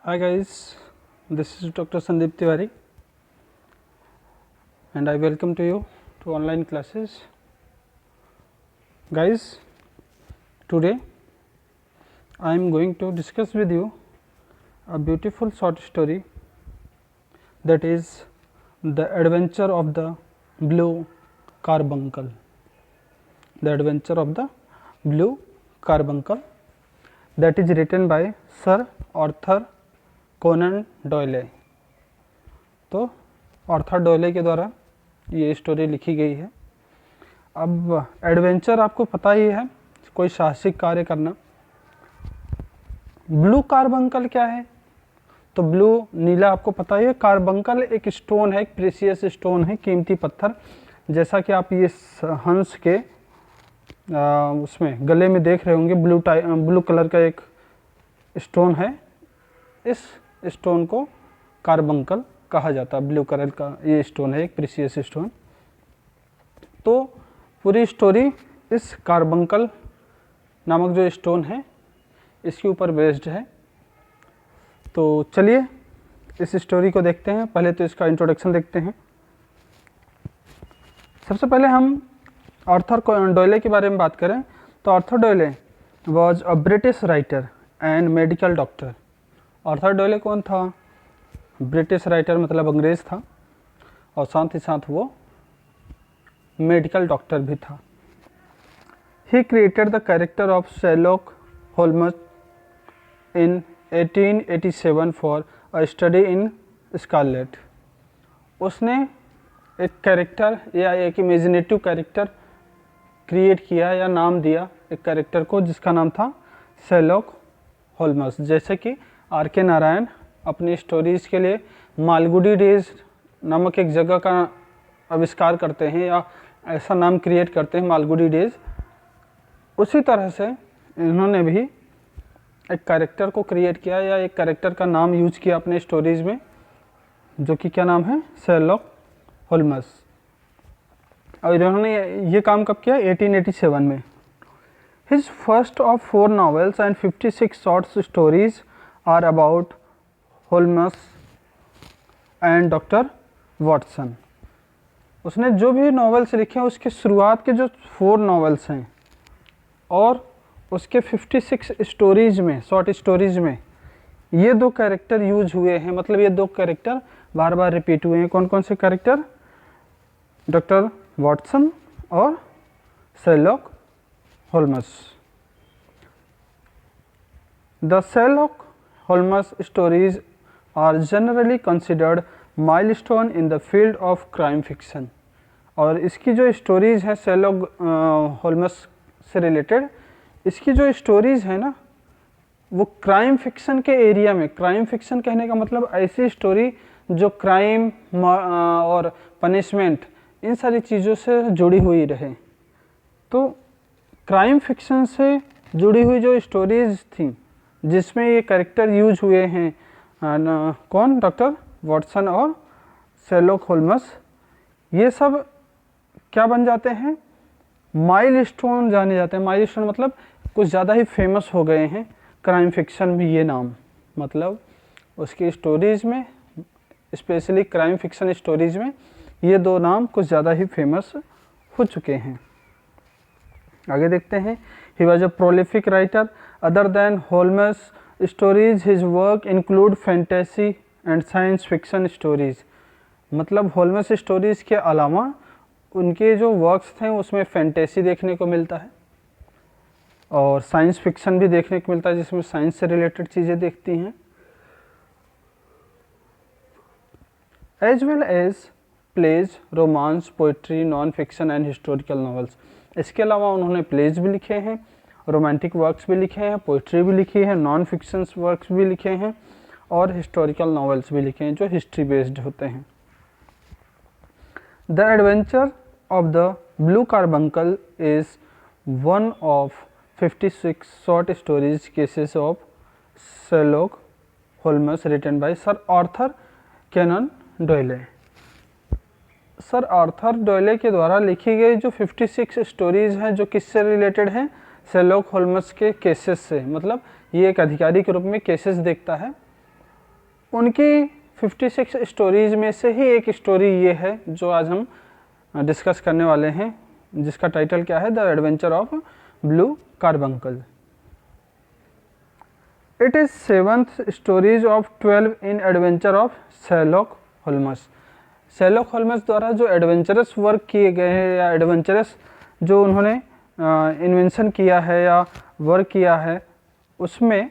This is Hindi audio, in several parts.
Hi guys, this is Dr. Sandeep Tiwari and I welcome to you to online classes. Guys, today I am going to discuss with you a beautiful short story, that is The Adventure of the Blue Carbuncle. The Adventure of the Blue Carbuncle, that is written by Sir Arthur Conan Doyle. तो आर्थर डॉयले के द्वारा ये स्टोरी लिखी गई है। अब एडवेंचर आपको पता ही है, कोई साहसिक कार्य करना। ब्लू कार्बंकल क्या है? तो ब्लू नीला आपको पता ही है। कार्बंकल एक स्टोन है, एक प्रेशियस स्टोन है, कीमती पत्थर। जैसा कि आप ये हंस के उसमें गले में देख रहे होंगे, ब्लू कलर का एक स्टोन है। इस स्टोन को कार्बंकल कहा जाता है। ब्लू कलर का ये स्टोन है, एक प्रीशियस स्टोन। तो पूरी स्टोरी इस कार्बंकल नामक जो स्टोन है इसके ऊपर बेस्ड है। तो चलिए इस स्टोरी को देखते हैं। पहले तो इसका इंट्रोडक्शन देखते हैं। सबसे पहले हम आर्थर डॉयले के बारे में बात करें तो Arthur Doyle was a British writer and medical doctor. Arthur Doyle कौन था? ब्रिटिश राइटर मतलब अंग्रेज़ था, और साथ ही साथ वो मेडिकल डॉक्टर भी था। He created the character of Sherlock Holmes in 1887 for a study in scarlet. उसने एक कैरेक्टर या एक इमेजिनेटिव कैरेक्टर क्रिएट किया या नाम दिया एक कैरेक्टर को, जिसका नाम था शेरलॉक होल्मस। जैसे कि आर के नारायण अपनी स्टोरीज़ के लिए मालगुडी डेज नामक एक जगह का आविष्कार करते हैं या ऐसा नाम क्रिएट करते हैं, मालगुडी डेज। उसी तरह से इन्होंने भी एक कैरेक्टर को क्रिएट किया या एक कैरेक्टर का नाम यूज किया अपने स्टोरीज़ में, जो कि क्या नाम है? Sherlock Holmes. और इन्होंने ये काम कब किया? 1887 में। His first of 4 novels and 56 short stories are about Holmes and doctor Watson. उसने जो भी नॉवेल्स लिखे हैं उसके शुरुआत के जो 4 novels हैं और उसके 56 स्टोरीज़ में, शॉर्ट स्टोरीज़ में ये 2 कैरेक्टर यूज हुए हैं। मतलब ये 2 कैरेक्टर बार बार रिपीट हुए हैं। कौन कौन से कैरेक्टर? डॉक्टर वाटसन और Sherlock Holmes. The Sherlock Holmes stories are generally considered milestone in the field of crime fiction। और इसकी जो स्टोरीज़ हैं शेरलॉक होल्मस से रिलेटेड, इसकी जो स्टोरीज़ है ना वो क्राइम फिक्शन के एरिया में, क्राइम फिक्शन कहने का मतलब ऐसी स्टोरी जो क्राइम और पनिशमेंट इन सारी चीज़ों से जुड़ी हुई रहे। तो क्राइम फिक्शन से जुड़ी हुई जो स्टोरीज़ थी जिसमें ये कैरेक्टर यूज हुए हैं, कौन? डॉक्टर वाटसन और शेरलॉक होल्मस, ये सब क्या बन जाते हैं? माइलस्टोन जाने जाते हैं। माइलस्टोन मतलब कुछ ज़्यादा ही फेमस हो गए हैं क्राइम फिक्शन में ये नाम। मतलब उसकी स्टोरीज़ में, स्पेशली क्राइम फिक्शन स्टोरीज़ में ये 2 नाम कुछ ज़्यादा ही फेमस हो चुके हैं। आगे देखते हैं। He was a prolific writer. Other than Holmes' stories, his work include fantasy and science fiction stories। मतलब होल्मस स्टोरीज़ के अलावा उनके जो वर्क्स थे उसमें फैंटेसी देखने को मिलता है और साइंस फिक्शन भी देखने को मिलता है, जिसमें साइंस से रिलेटेड चीज़ें देखती हैं। As well as plays, romance, poetry, non fiction and historical novels. इसके अलावा उन्होंने प्लेज भी लिखे हैं, रोमांटिक वर्क्स भी लिखे हैं, पोइट्री भी लिखी है, नॉन फिक्शंस वर्क्स भी लिखे हैं और हिस्टोरिकल नॉवेल्स भी लिखे हैं जो हिस्ट्री बेस्ड होते हैं। The adventure of the blue carbuncle is one of 56 short stories cases of Sherlock Holmes written by sir Arthur Conan Doyle. Sir Arthur Doyle के द्वारा लिखी गई जो 56 स्टोरीज़ हैं जो किससे रिलेटेड हैं? शेरलॉक होल्मस के केसेस से। मतलब ये एक अधिकारी के रूप में केसेस देखता है उनकी 56 स्टोरीज़ में से ही एक स्टोरी ये है जो आज हम डिस्कस करने वाले हैं, जिसका टाइटल क्या है, the adventure of blue carbuncle. It is 7th stories of 12 in adventure of Sherlock Holmes. Sherlock Holmes द्वारा जो एडवेंचरस वर्क किए गए हैं या एडवेंचरस जो उन्होंने इन्वेंशन किया है या वर्क किया है, उसमें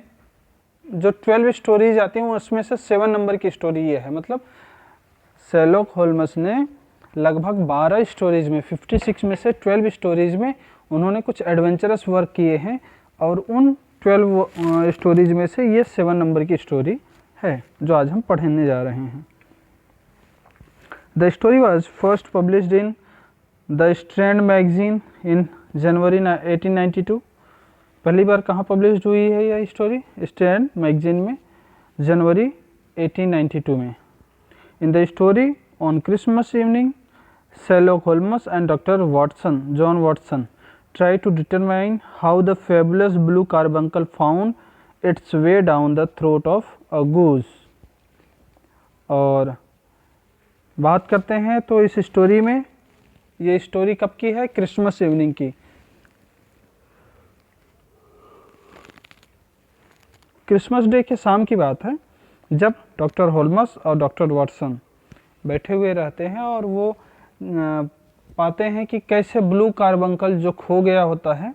जो 12 स्टोरीज आती हैं उसमें से 7 नंबर की स्टोरी ये है। मतलब शेरलॉक होल्मस ने लगभग 12 स्टोरीज में 56 में से 12 स्टोरीज में उन्होंने कुछ एडवेंचरस वर्क किए हैं और उन 12 स्टोरीज में से ये 7 नंबर की स्टोरी है जो आज हम पढ़ने जा रहे हैं। The story was first published in the Strand magazine in January 1892। पहली बार कहाँ पब्लिश हुई है यह स्टोरी? स्ट्रैंड मैगजीन में, जनवरी 1892 में। In the story on Christmas evening, Sherlock Holmes and Dr. Watson, John Watson, try to determine how the fabulous blue carbuncle found its way down the throat of a goose। और बात करते हैं तो इस स्टोरी में, ये स्टोरी कब की है? क्रिसमस इवनिंग की। क्रिसमस डे के शाम की बात है जब डॉक्टर होल्मस और डॉक्टर वाटसन बैठे हुए रहते हैं और वो पाते हैं कि कैसे ब्लू कार्बंकल जो खो गया होता है,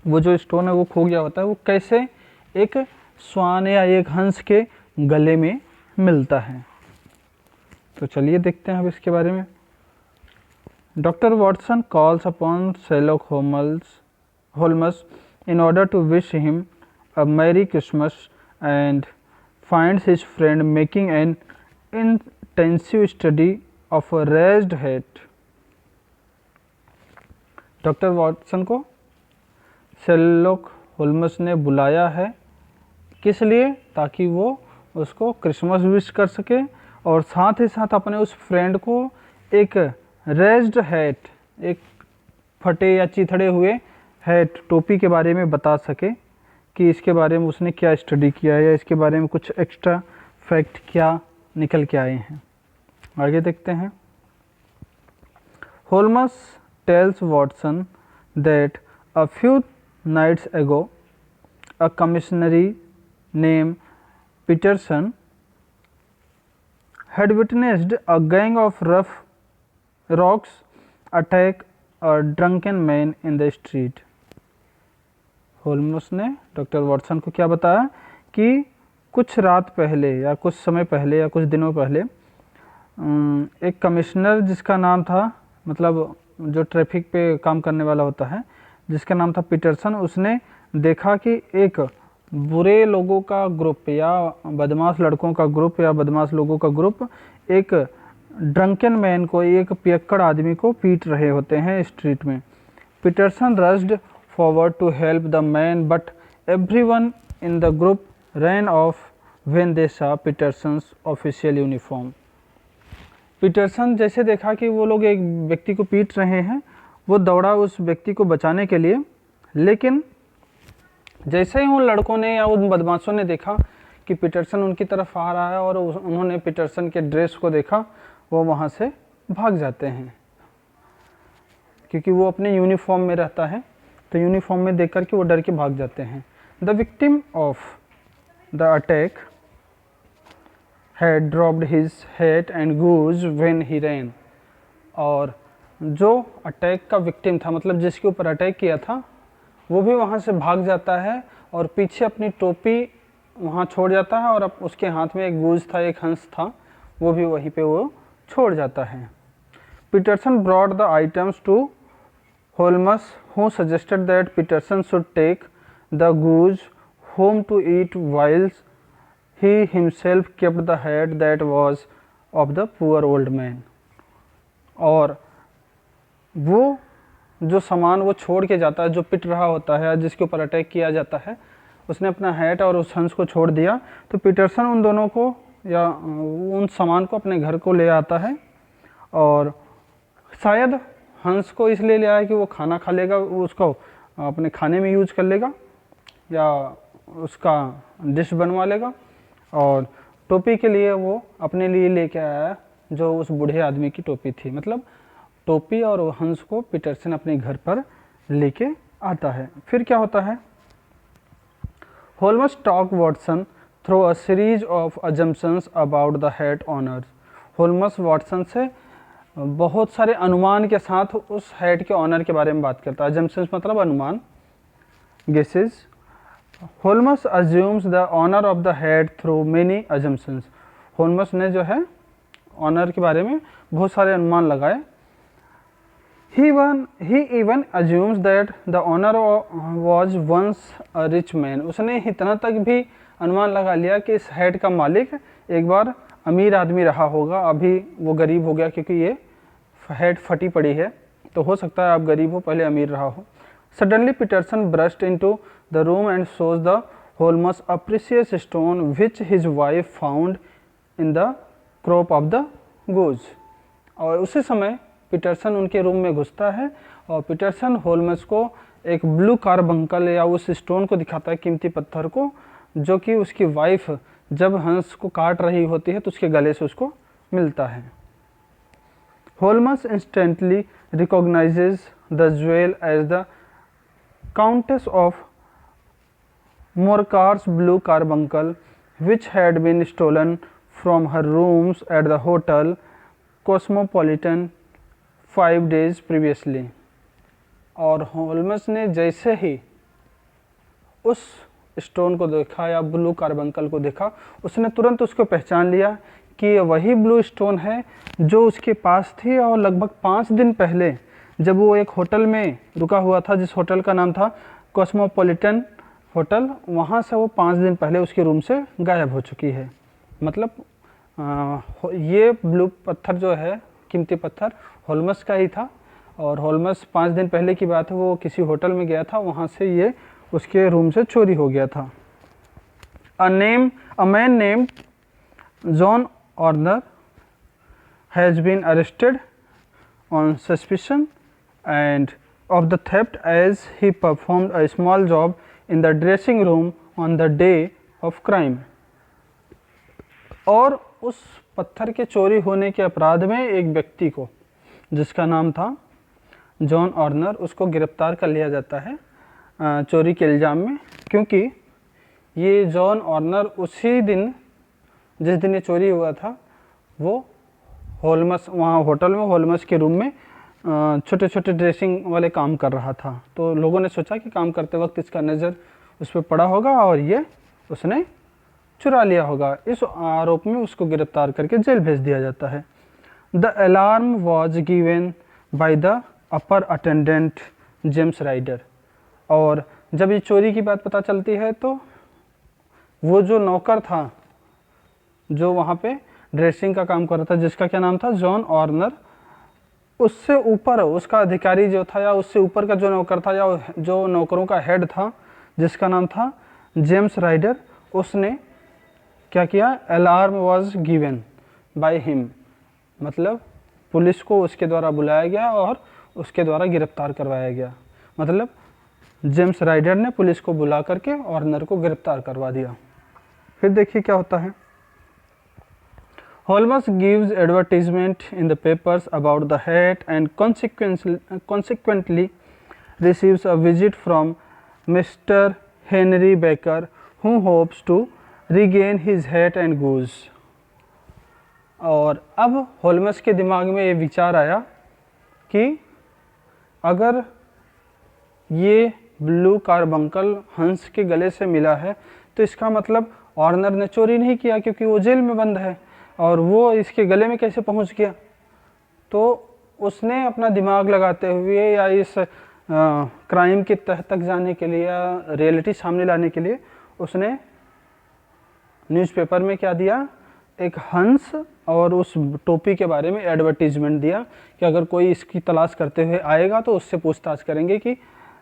वो जो स्टोन है वो खो गया होता है, वो कैसे एक स्वान या एक हंस के गले में मिलता है। तो चलिए देखते हैं अब इसके बारे में। Doctor Watson calls upon Sherlock Holmes in order to wish him a Merry Christmas and finds his friend making an intensive study of a raised hat। Doctor Watson को शेरलॉक होल्मस ने बुलाया है, किस लिए? ताकि वो उसको क्रिसमस विश कर सके और साथ ही साथ अपने उस फ्रेंड को एक रेज्ड हैट, एक फटे या चिथड़े हुए हैट, टोपी के बारे में बता सके कि इसके बारे में उसने क्या स्टडी किया है या इसके बारे में कुछ एक्स्ट्रा फैक्ट क्या निकल के आए हैं। आगे देखते हैं। Holmes tells Watson that a few nights ago a commissionaire name Peterson had witnessed a gang of rough rocks attack a drunken man in the street। होल्मस ने डॉक्टर वाटसन को क्या बताया कि कुछ रात पहले या कुछ समय पहले या कुछ दिनों पहले एक कमिश्नर जिसका नाम था, मतलब जो ट्रैफिक पे काम करने वाला होता है, जिसका नाम था पीटरसन, उसने देखा कि एक बुरे लोगों का ग्रुप या बदमाश लड़कों का ग्रुप या बदमाश लोगों का ग्रुप एक ड्रंकन मैन को, एक पियक्कड़ आदमी को पीट रहे होते हैं स्ट्रीट में। Peterson rushed forward to help the man but everyone in the group ran off when they saw Peterson's official uniform. Peterson जैसे देखा कि वो लोग एक व्यक्ति को पीट रहे हैं, वो दौड़ा उस व्यक्ति को बचाने के लिए, लेकिन जैसे ही उन लड़कों ने या उन बदमाशों ने देखा कि पीटरसन उनकी तरफ आ रहा है और उन्होंने पीटरसन के ड्रेस को देखा, वो वहाँ से भाग जाते हैं क्योंकि वो अपने यूनिफॉर्म में रहता है, तो यूनिफॉर्म में देख कर के वो डर के भाग जाते हैं। The victim of the attack had dropped his hat and goose when he ran. और जो अटैक का विक्टिम था, मतलब जिसके ऊपर अटैक किया था, वो भी वहाँ से भाग जाता है और पीछे अपनी टोपी वहाँ छोड़ जाता है और अब उसके हाथ में एक गूज था, एक हंस था, वो भी वहीं पे वो छोड़ जाता है। Peterson brought the items to Holmes who suggested that Peterson should take the goose home to eat whilst he himself kept the hat that was of the poor old man. और वो जो सामान वो छोड़ के जाता है, जो पिट रहा होता है, जिसके ऊपर अटैक किया जाता है, उसने अपना हैट और उस हंस को छोड़ दिया, तो पीटरसन उन दोनों को या उन सामान को अपने घर को ले आता है और शायद हंस को इसलिए ले आया कि वो खाना खा लेगा, वो उसको अपने खाने में यूज कर लेगा या उसका डिश बनवा लेगा, और टोपी के लिए वो अपने लिए लेके आया जो उस बूढ़े आदमी की टोपी थी। मतलब टोपी और हंस को पीटरसन अपने घर पर लेके आता है। फिर क्या होता है, Holmes talk Watson through a series of assumptions about the head owners. Holmes Watson से बहुत सारे अनुमान के साथ उस हेड के ऑनर के बारे में बात करता है। अजम्पशंस मतलब अनुमान, guesses. Holmes assumes the owner of the head through many assumptions. Holmes ने जो है ऑनर के बारे में बहुत सारे अनुमान लगाए। He even assumes that the owner was once a rich man. उसने इतना तक भी अनुमान लगा लिया कि इस हेड का मालिक एक बार अमीर आदमी रहा होगा, अभी वो गरीब हो गया क्योंकि ये हेड फटी पड़ी है, तो हो सकता है आप गरीब हो, पहले अमीर रहा हो। Suddenly Peterson burst into the room and shows the Holmes a precious stone which his wife found in the crop of the goose. और उसी समय पीटरसन उनके रूम में घुसता है और पीटरसन होल्मस को एक ब्लू कार्बंकल या उस स्टोन को दिखाता है, कीमती पत्थर को, जो कि उसकी वाइफ जब हंस को काट रही होती है तो उसके गले से उसको मिलता है। Holmes instantly recognises the jewel as the Countess of Morcar's blue carbuncle which had been stolen from her rooms at the hotel Cosmopolitan 5 days previously. और होल्मस ने जैसे ही उस स्टोन को देखा या ब्लू कार्बंकल को देखा, उसने तुरंत उसको पहचान लिया कि ये वही ब्लू स्टोन है जो उसके पास थी और लगभग 5 दिन पहले जब वो एक होटल में रुका हुआ था, जिस होटल का नाम था कॉस्मोपॉलिटन होटल, वहाँ से वो 5 दिन पहले उसके रूम से गायब हो चुकी है। मतलब ये ब्लू पत्थर जो है, कीमती पत्थर, होल्मस का ही था और होल्मस 5 दिन पहले की बात है, वो किसी होटल में गया था, वहाँ से ये उसके रूम से चोरी हो गया था। A man named John Horner has been arrested on suspicion and of the theft as he performed a small job in the dressing room on the day of crime. और उस पत्थर के चोरी होने के अपराध में एक व्यक्ति को, जिसका नाम था जॉन ऑर्नर, उसको गिरफ्तार कर लिया जाता है चोरी के इल्ज़ाम में, क्योंकि ये जॉन ऑर्नर उसी दिन जिस दिन ये चोरी हुआ था वो होल्मस, वहाँ होटल में होल्मस के रूम में छोटे छोटे ड्रेसिंग वाले काम कर रहा था। तो लोगों ने सोचा कि काम करते वक्त इसका नज़र उस पर पड़ा होगा और ये उसने चुरा लिया होगा। इस आरोप में उसको गिरफ्तार करके जेल भेज दिया जाता है। The alarm was given by the upper attendant James Ryder. और जब ये चोरी की बात पता चलती है तो वो जो नौकर था जो वहाँ पे ड्रेसिंग का काम कर रहा था, जिसका क्या नाम था, जॉन ऑर्नर, उससे ऊपर उसका अधिकारी जो था या उससे ऊपर का जो नौकर था या जो नौकरों का हेड था जिसका नाम था जेम्स राइडर, उसने क्या किया, alarm was given by him, मतलब पुलिस को उसके द्वारा बुलाया गया और उसके द्वारा गिरफ्तार करवाया गया। मतलब जेम्स राइडर ने पुलिस को बुला करके ऑर्नर को गिरफ्तार करवा दिया। फिर देखिए क्या होता है। Holmes gives advertisement in the papers about the hat and consequently receives a visit from Mr. Henry Baker, who hopes to regain his hat and goose. और अब होल्मस के दिमाग में ये विचार आया कि अगर ये ब्लू कार्बंकल हंस के गले से मिला है तो इसका मतलब ऑर्नर ने चोरी नहीं किया, क्योंकि वो जेल में बंद है और वो इसके गले में कैसे पहुंच गया। तो उसने अपना दिमाग लगाते हुए या इस क्राइम की तह तक जाने के लिए या रियलिटी सामने लाने के लिए उसने न्यूज़पेपर में क्या दिया, एक हंस और उस टोपी के बारे में एडवर्टीजमेंट दिया कि अगर कोई इसकी तलाश करते हुए आएगा तो उससे पूछताछ करेंगे कि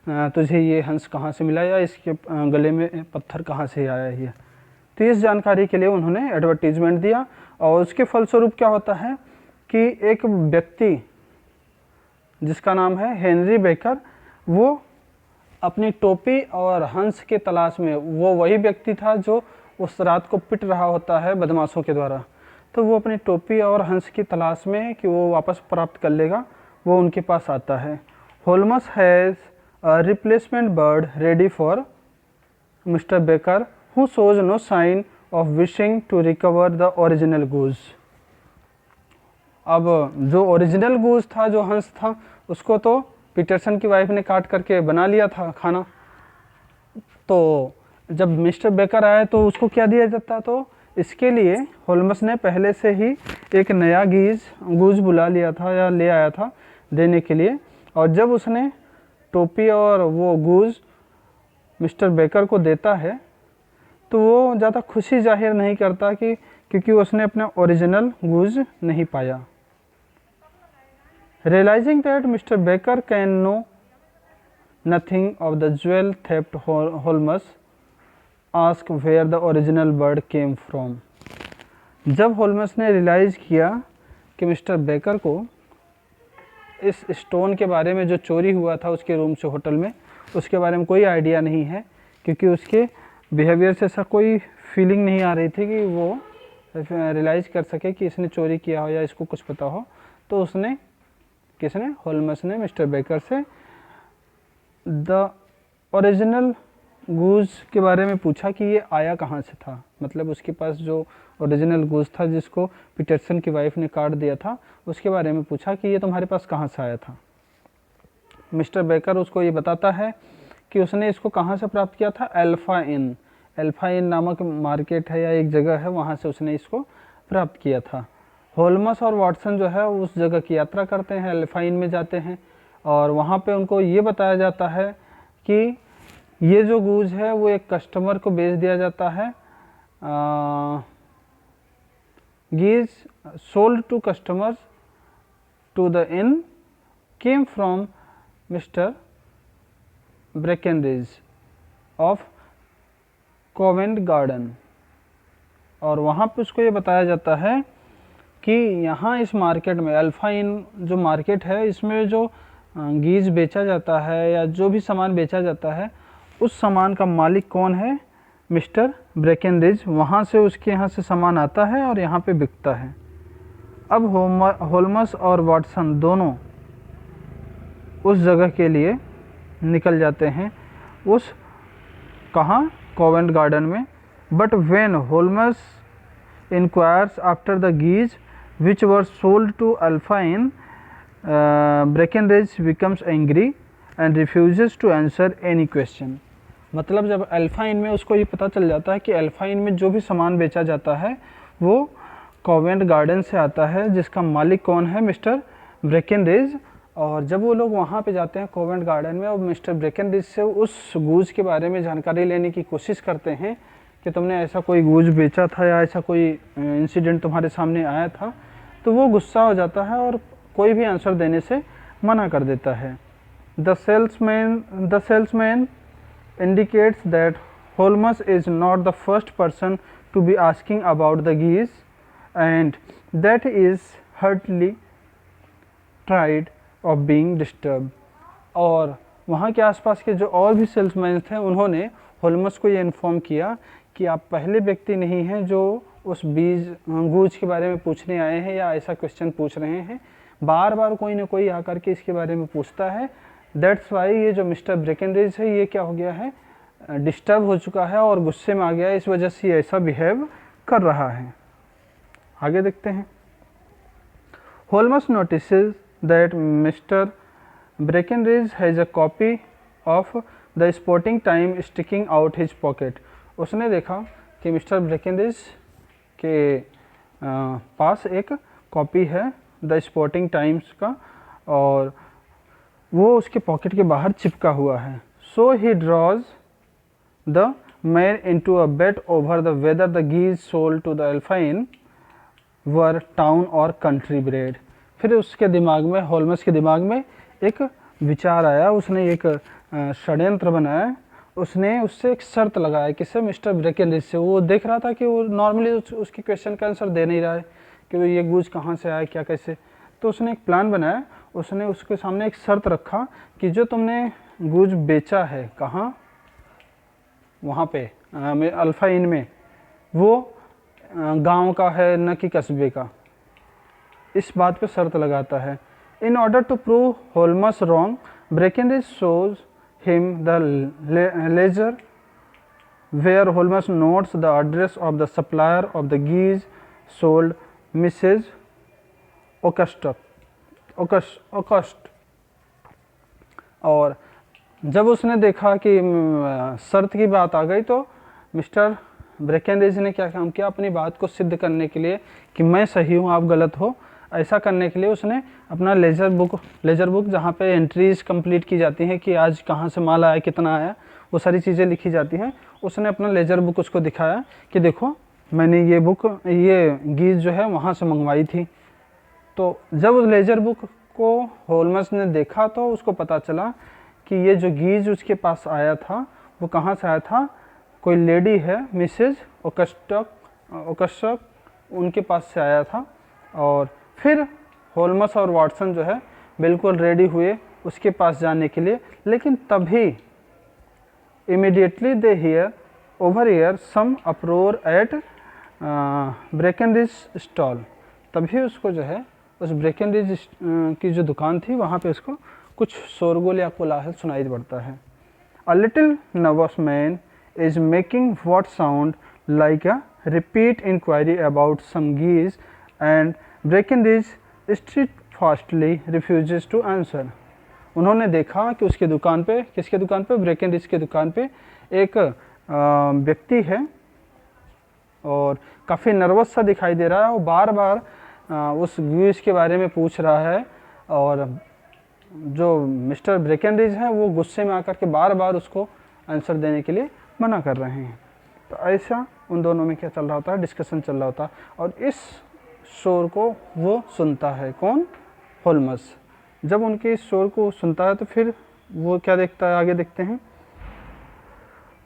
तुझे ये हंस कहाँ से मिला या इसके गले में पत्थर कहाँ से आया है। तो इस जानकारी के लिए उन्होंने एडवर्टीजमेंट दिया और उसके फलस्वरूप क्या होता है कि एक व्यक्ति जिसका नाम है हेनरी बेकर, वो अपनी टोपी और हंस के तलाश में, वो वही व्यक्ति था जो उस रात को पिट रहा होता है बदमाशों के द्वारा। तो वो अपनी टोपी और हंस की तलाश में कि वो वापस प्राप्त कर लेगा, वो उनके पास आता है। Holmes has a replacement bird ready for mister Baker who shows no sign of wishing to recover the original goose. अब जो ओरिजिनल गूज था, जो हंस था, उसको तो पीटरसन की वाइफ ने काट करके बना लिया था खाना। तो जब मिस्टर बेकर आए तो उसको क्या दिया जाता, तो इसके लिए होल्मस ने पहले से ही एक नया गूज बुला लिया था या ले आया था देने के लिए। और जब उसने टोपी और वो गूज मिस्टर बेकर को देता है तो वो ज़्यादा खुशी जाहिर नहीं करता क्योंकि उसने अपना ओरिजिनल गूज नहीं पाया। Realising that mister Baker can know nothing of the jewel theft, Holmes ask where the original bird came from. जब होल्मस ने रियलाइज़ किया कि मिस्टर बेकर को इस स्टोन के बारे में जो चोरी हुआ था उसके रूम से होटल में, उसके बारे में कोई आइडिया नहीं है, क्योंकि उसके बिहेवियर से ऐसा कोई फीलिंग नहीं आ रही थी कि वो रियलाइज़ कर सके कि इसने चोरी किया हो या इसको कुछ पता हो। तो होल्मस ने मिस्टर बेकर से द ओरिजिनल गूज के बारे में पूछा कि ये आया कहाँ से था। मतलब उसके पास जो ओरिजिनल गूज था जिसको पीटरसन की वाइफ ने काट दिया था, उसके बारे में पूछा कि ये तुम्हारे पास कहाँ से आया था। मिस्टर बेकर उसको ये बताता है कि उसने इसको कहाँ से प्राप्त किया था, अल्फा इन नामक मार्केट है या एक जगह है, वहाँ से उसने इसको प्राप्त किया था। होल्मस और वाटसन जो है उस जगह की यात्रा करते हैं, अल्फा इन में जाते हैं और वहाँ पे उनको ये बताया जाता है कि ये जो गूज है वो एक कस्टमर को बेच दिया जाता है। Geese sold to customers to the inn came from mister Breckinridge of Covent Garden. और वहाँ पे उसको ये बताया जाता है कि यहाँ इस मार्केट में, अल्फा इन जो मार्केट है, इसमें जो गीज बेचा जाता है या जो भी सामान बेचा जाता है उस सामान का मालिक कौन है, मिस्टर ब्रेकेनरिज। वहाँ से उसके यहाँ से सामान आता है और यहाँ पे बिकता है। अब होल्मस और वाटसन दोनों उस जगह के लिए निकल जाते हैं, उस कहाँ, कोवेंट गार्डन में। But when Holmes inquires after the geese which were sold to Alpha inn, Breckinridge becomes angry and refuses to answer any question. मतलब जब अल्फा इन में उसको ये पता चल जाता है कि अल्फा इन में जो भी सामान बेचा जाता है वो कोवेंट गार्डन से आता है, जिसका मालिक कौन है, मिस्टर ब्रेकेनरिज। और जब वो लोग वहाँ पे जाते हैं कोवेंट गार्डन में और मिस्टर ब्रेकेनरिज से उस गूज के बारे में जानकारी लेने की कोशिश करते हैं कि तुमने ऐसा कोई गूज बेचा था या ऐसा कोई इंसिडेंट तुम्हारे सामने आया था, तो वो गुस्सा हो जाता है और कोई भी आंसर देने से मना कर देता है। The salesman indicates that Holmes is not the first person to be asking about the geese and that is heartily tired of being disturbed। और वहाँ के आसपास के जो और भी सेल्समैन थे उन्होंने होल्मस को ये इन्फॉर्म किया कि आप पहले व्यक्ति नहीं हैं जो उस गूज के बारे में पूछने आए हैं या ऐसा क्वेश्चन पूछ रहे हैं, बार बार कोई ना कोई आकर के इसके बारे में पूछता है। दैट्स वाई ये जो मिस्टर ब्रेकेनरिज है ये क्या हो गया है, डिस्टर्ब हो चुका है और गुस्से में आ गया है, इस वजह से ये ऐसा बिहेव कर रहा है। आगे देखते हैं। Holmes notices that mister Breckinridge has a copy of the sporting time sticking out his pocket. उसने देखा कि मिस्टर ब्रेकेनरिज के पास एक कॉपी है द स्पोर्टिंग टाइम्स का और वो उसके पॉकेट के बाहर चिपका हुआ है। So he draws the man into a bet over the whether the geese sold to the Alpha Inn were town और कंट्री ब्रेड। फिर उसके दिमाग में, होल्मस के दिमाग में एक विचार आया, उसने एक षड्यंत्र बनाया। उसने उससे एक शर्त लगाया, किससे, मिस्टर ब्रेकेनरिज से। वो देख रहा था कि वो नॉर्मली उसके क्वेश्चन का आंसर दे नहीं रहा है कि ये गूज कहाँ से आया, क्या कैसे। तो उसने एक प्लान बनाया, उसने उसके सामने एक शर्त रखा कि जो तुमने गूज बेचा है, कहाँ, वहाँ पे अल्फा इन में, वो गांव का है न कि कस्बे का, इस बात पे शर्त लगाता है। In order to prove Holmes wrong, Breckinridge shows him the ledger where Holmes notes the address of the supplier of the geese sold Mrs. Ocost। और जब उसने देखा कि शर्त की बात आ गई तो मिस्टर ब्रेकेनरिज ने क्या काम किया, अपनी बात को सिद्ध करने के लिए कि मैं सही हूँ आप गलत हो, ऐसा करने के लिए उसने अपना लेजर बुक जहाँ पे एंट्रीज कंप्लीट की जाती हैं कि आज कहाँ से माल आया, कितना आया, वो सारी चीज़ें लिखी जाती हैं। उसने अपना लेजर बुक उसको दिखाया कि देखो मैंने ये गीज जो है वहाँ से मंगवाई थी। तो जब उस लेजर बुक को होल्मस ने देखा तो उसको पता चला कि ये जो गीज उसके पास आया था वो कहाँ से आया था, कोई लेडी है मिसेज ओकस्टक उनके पास से आया था। और फिर होल्मस और वाटसन जो है बिल्कुल रेडी हुए उसके पास जाने के लिए, लेकिन तभी immediately they overhear some uproar at Breckinridge stall. तभी उसको जो है उस ब्रेकेनरिज की जो दुकान थी वहाँ पे उसको कुछ शोरगुल या कोलाहल सुनाई पड़ता है। A little nervous man is making what sound like a repeat inquiry about some geese and Breckenridge steadfastly refuses to answer। उन्होंने देखा कि उसकी दुकान पे, किसके दुकान पे, ब्रेकेनरिज की दुकान पे एक व्यक्ति है और काफ़ी नर्वस सा दिखाई दे रहा है। वो बार बार उस गीज के बारे में पूछ रहा है और जो मिस्टर ब्रेकेनरिज हैं वो गुस्से में आकर के बार बार उसको आंसर देने के लिए मना कर रहे हैं। तो ऐसा उन दोनों में क्या चल रहा होता है, डिस्कशन चल रहा होता है। और इस शोर को वो सुनता है, कौन, होल्मस। जब उनके इस शोर को सुनता है तो फिर वो क्या देखता है, आगे देखते हैं।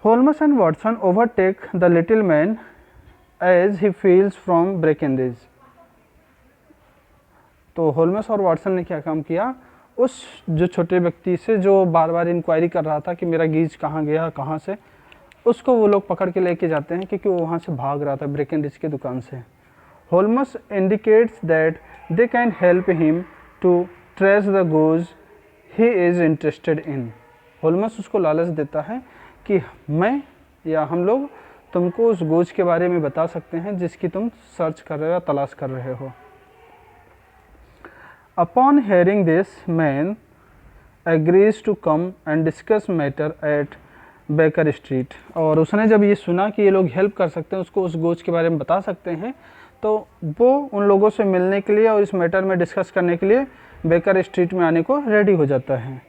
Holmes and Watson overtake the little man as he flees from Breckinridge. तो होल्मस और वाटसन ने क्या काम किया, उस जो छोटे व्यक्ति से जो बार बार इंक्वायरी कर रहा था कि मेरा गीज कहाँ गया, कहाँ से, उसको वो लोग पकड़ के लेके जाते हैं क्योंकि वो वहाँ से भाग रहा था ब्रेकेनरिज की दुकान से। Holmes indicates that they can help him to trace the goose he is interested in. Holmes उसको लालच देता है कि मैं या हम लोग तुमको उस गोज के बारे में बता सकते हैं जिसकी तुम सर्च कर रहे हो, तलाश कर रहे हो। Upon hearing this, man agrees to come and discuss matter at baker street. और उसने जब ये सुना कि ये लोग हेल्प कर सकते हैं, उसको उस गोज के बारे में बता सकते हैं, तो वो उन लोगों से मिलने के लिए और इस मैटर में डिस्कस करने के लिए बेकर स्ट्रीट में आने को रेडी हो जाता है।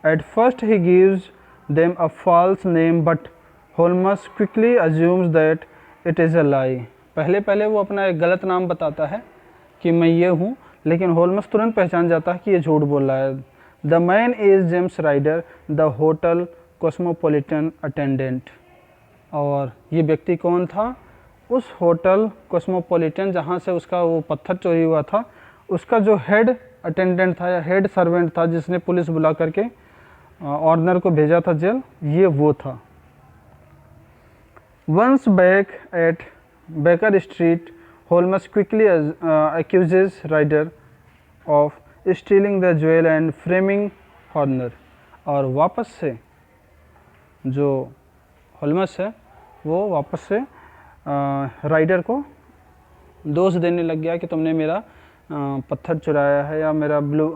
At first he gives them a false name but Holmes quickly assumes that it is a lie. पहले वो अपना एक गलत नाम बताता है कि मैं ये हूँ, लेकिन होल्मस तुरंत पहचान जाता है कि ये झूठ बोल रहा है। The man is James Ryder, the hotel Cosmopolitan attendant. और ये व्यक्ति कौन था, उस होटल कॉस्मोपॉलिटन जहाँ से उसका वो पत्थर चोरी हुआ था, उसका जो हेड अटेंडेंट था या हेड सर्वेंट था जिसने पुलिस बुला करके ऑर्नर को भेजा था जेल, ये वो था। Once back at Baker Street, Holmes quickly accuses Ryder of stealing the jewel and framing Horner। और वापस से जो होल्मस है वो वापस से राइडर को दोष देने लग गया कि तुमने मेरा पत्थर चुराया है या मेरा ब्लू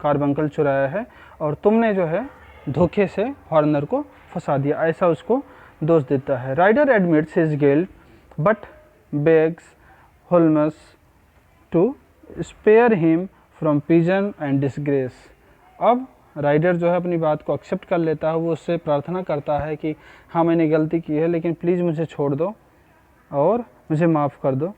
कार्बंकल चुराया है और तुमने जो है धोखे से हॉर्नर को फंसा दिया, ऐसा उसको दोष देता है। Ryder admits his guilt but begs Holmes to spare him from prison and disgrace. अब राइडर जो है अपनी बात को एक्सेप्ट कर लेता है, वो उससे प्रार्थना करता है कि हाँ मैंने गलती की है लेकिन प्लीज़ मुझे छोड़ दो और मुझे माफ़ कर दो।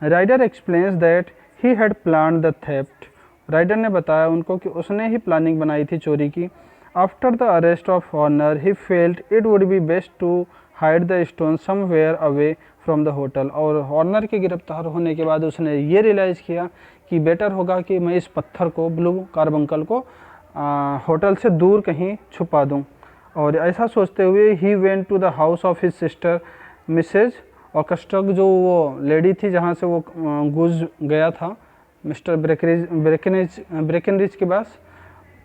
Ryder explains that he had plan the theft. Ryder ने बताया उनको कि उसने ही प्लानिंग बनाई थी चोरी की। After the arrest of Horner he felt it would be best to hide the stone somewhere away from the hotel. और हॉर्नर के गिरफ्तार होने के बाद उसने ये रियलाइज़ किया कि बेटर होगा कि मैं इस पत्थर को, ब्लू कार्बंकल को होटल से दूर कहीं छुपा दूं। और ऐसा सोचते हुए ही went to the house of his sister Mrs Oakshott जो वो लेडी थी जहाँ से वो गूज गया था मिस्टर ब्रेकनरिज के पास,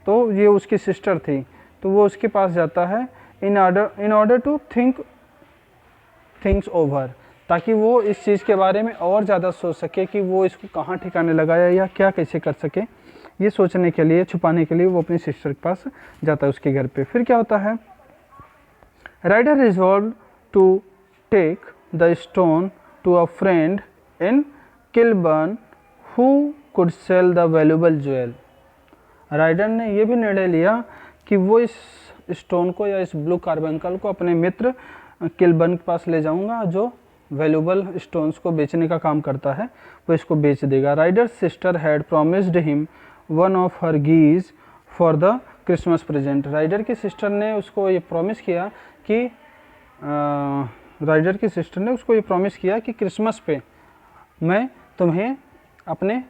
तो ये उसकी सिस्टर थी। तो वो उसके पास जाता है in order two things over, ताकि वो इस चीज़ के बारे में और ज़्यादा सोच सके कि वो इसको कहाँ ठिकाने लगाया या क्या कैसे कर सके। ये सोचने के लिए, छुपाने के लिए वो अपनी सिस्टर के पास जाता है उसके घर पे। फिर क्या होता है, Ryder resolve to take the stone to a friend in Kilburn who could sell the valuable jewel. Ryder ने ये भी निर्णय लिया कि वो इस स्टोन को या इस ब्लू कार्बंकल को अपने मित्र किलबर्न के पास ले जाऊंगा, जो वैल्यूबल स्टोन्स को बेचने का काम करता है, वो इसको बेच देगा। Ryder's sister had promised him one of her geese for the Christmas present. Ryder की सिस्टर ने उसको ये प्रॉमिस किया कि कि क्रिसमस पे मैं तुम्हें अपने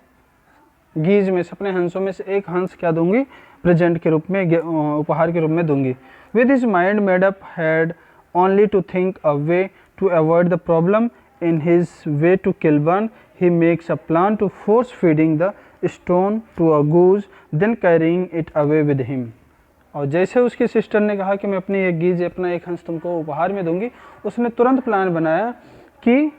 गीज में से, अपने हंसों में से एक हंस क्या दूंगी, प्रेजेंट के रूप में, उपहार के रूप में दूंगी। With his mind made up had only to think a way to avoid the problem in his way to Kilburn he makes a plan to force feeding the stone to a goose then carrying it away with him. और जैसे उसकी सिस्टर ने कहा कि मैं अपनी एक गीज, अपना एक हंस तुमको उपहार में दूंगी, उसने तुरंत प्लान बनाया कि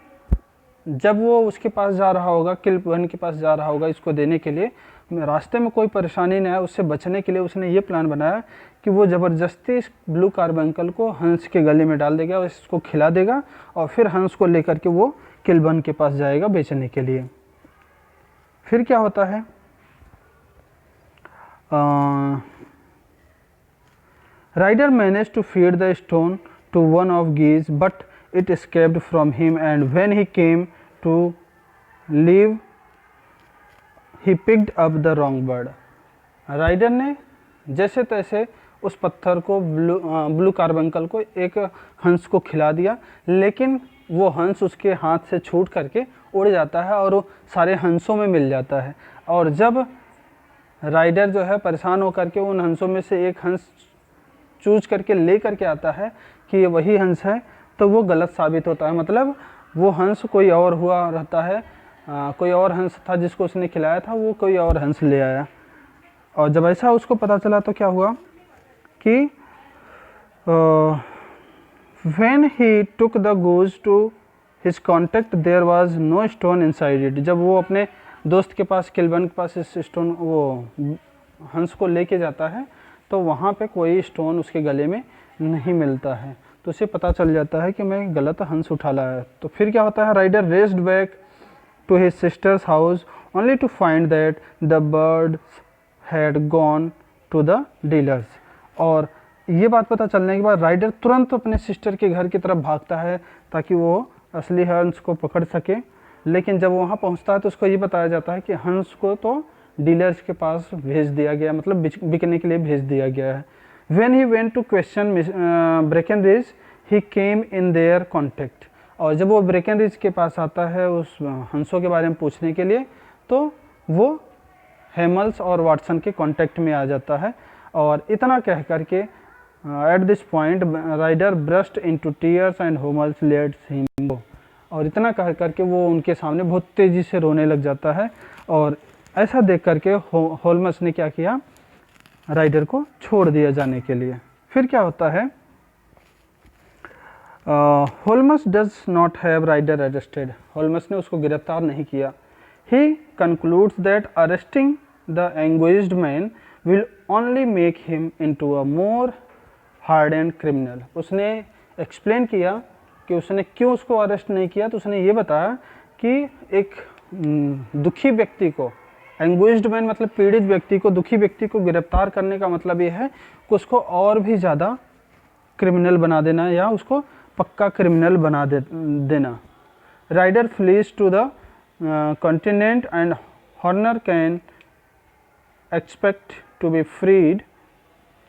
जब वो उसके पास जा रहा होगा, किलबर्न के पास जा रहा होगा इसको देने के लिए, रास्ते में कोई परेशानी न आए, उससे बचने के लिए उसने ये प्लान बनाया कि वो ज़बरदस्ती इस ब्लू कार्बंकल को हंस के गले में डाल देगा और इसको खिला देगा, और फिर हंस को लेकर के वो किलबर्न के पास जाएगा बेचने के लिए। फिर क्या होता है, Ryder manage to feed the stone to one of geese but it escaped from him, and when he came to leave he picked up the wrong bird। Ryder ने जैसे तैसे उस पत्थर को, ब्लू कार्बंकल को, एक हंस को खिला दिया, लेकिन वो हंस उसके हाथ से छूट करके उड़ जाता है और वो सारे हंसों में मिल जाता है। और जब राइडर जो है परेशान होकर के उन हंसों में से एक हंस चूज करके ले करके आता है कि ये वही हंस है, तो वो गलत साबित होता है। मतलब वो हंस कोई और हुआ रहता है, कोई और हंस था जिसको उसने खिलाया था, वो कोई और हंस ले आया। और जब ऐसा उसको पता चला तो क्या हुआ कि when he took the goose to his contact there was no stone inside it. जब वो अपने दोस्त के पास, किलबर्न के पास इस स्टोन, वो हंस को लेके जाता है, तो वहाँ पे कोई स्टोन उसके गले में नहीं मिलता है। तो उसे पता चल जाता है कि मैं गलत हंस उठा लाया है। तो फिर क्या होता है, Ryder raced back to his sister's house only to find that the birds had gone to the dealers. और ये बात पता चलने के बाद राइडर तुरंत अपने सिस्टर के घर की तरफ भागता है ताकि वो असली हंस को पकड़ सके। लेकिन जब वहाँ पहुँचता है तो उसको ये बताया जाता है कि हंस को तो डीलर्स के पास भेज दिया गया, मतलब बिकने के लिए भेज दिया गया है। When he went to question Breckenridge, he came in their contact। और जब वो ब्रेकनरिज के पास आता है उस हंसों के बारे में पूछने के लिए, तो वो हेमल्स और वाटसन के कांटेक्ट में आ जाता है। और इतना कह करके at this point Ryder burst into tears and होमल्स लेट्स हिम गो। और इतना कह करके वो उनके सामने बहुत तेज़ी से रोने लग जाता है। और ऐसा देख करके होल्मस ने क्या किया, राइडर को छोड़ दिया जाने के लिए। फिर क्या होता है, Holmes does not have Ryder arrested. Holmes ने उसको गिरफ्तार नहीं किया। He concludes that arresting the anguished man will only make him into a more hardened criminal. उसने एक्सप्लेन किया कि उसने क्यों उसको अरेस्ट नहीं किया। तो उसने ये बताया कि एक दुखी व्यक्ति को, एंग्विज्ड मैन मतलब पीड़ित व्यक्ति को, दुखी व्यक्ति को गिरफ्तार करने का मतलब ये है कि उसको और भी ज़्यादा क्रिमिनल बना देना या उसको पक्का क्रिमिनल बना देना। Ryder flees to the continent and Horner can expect to be freed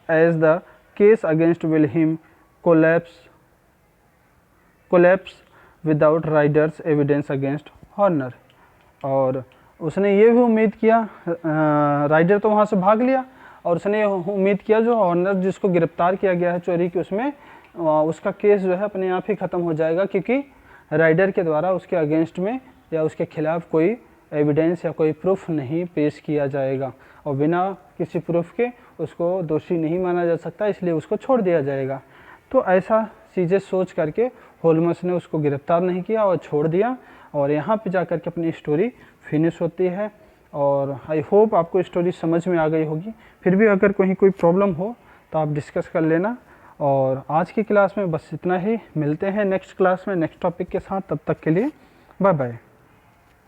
as the case against will him collapse without Ryder's evidence against Horner. और उसने ये भी उम्मीद किया, राइडर तो वहाँ से भाग लिया, और उसने उम्मीद किया जो हॉर्नर जिसको गिरफ्तार किया गया है चोरी की, उसमें उसका केस जो है अपने आप ही ख़त्म हो जाएगा, क्योंकि राइडर के द्वारा उसके अगेंस्ट में या उसके खिलाफ कोई एविडेंस या कोई प्रूफ नहीं पेश किया जाएगा और बिना किसी प्रूफ के उसको दोषी नहीं माना जा सकता, इसलिए उसको छोड़ दिया जाएगा। तो ऐसा चीज़ें सोच करके होल्मस ने उसको गिरफ्तार नहीं किया और छोड़ दिया और यहाँ पे जा कर के अपनी स्टोरी फिनिश होती है। और आई होप आपको स्टोरी समझ में आ गई होगी। फिर भी अगर कहीं कोई प्रॉब्लम हो तो आप डिस्कस कर लेना। और आज की क्लास में बस इतना ही, मिलते हैं नेक्स्ट क्लास में नेक्स्ट टॉपिक के साथ, तब तक के लिए बाय बाय।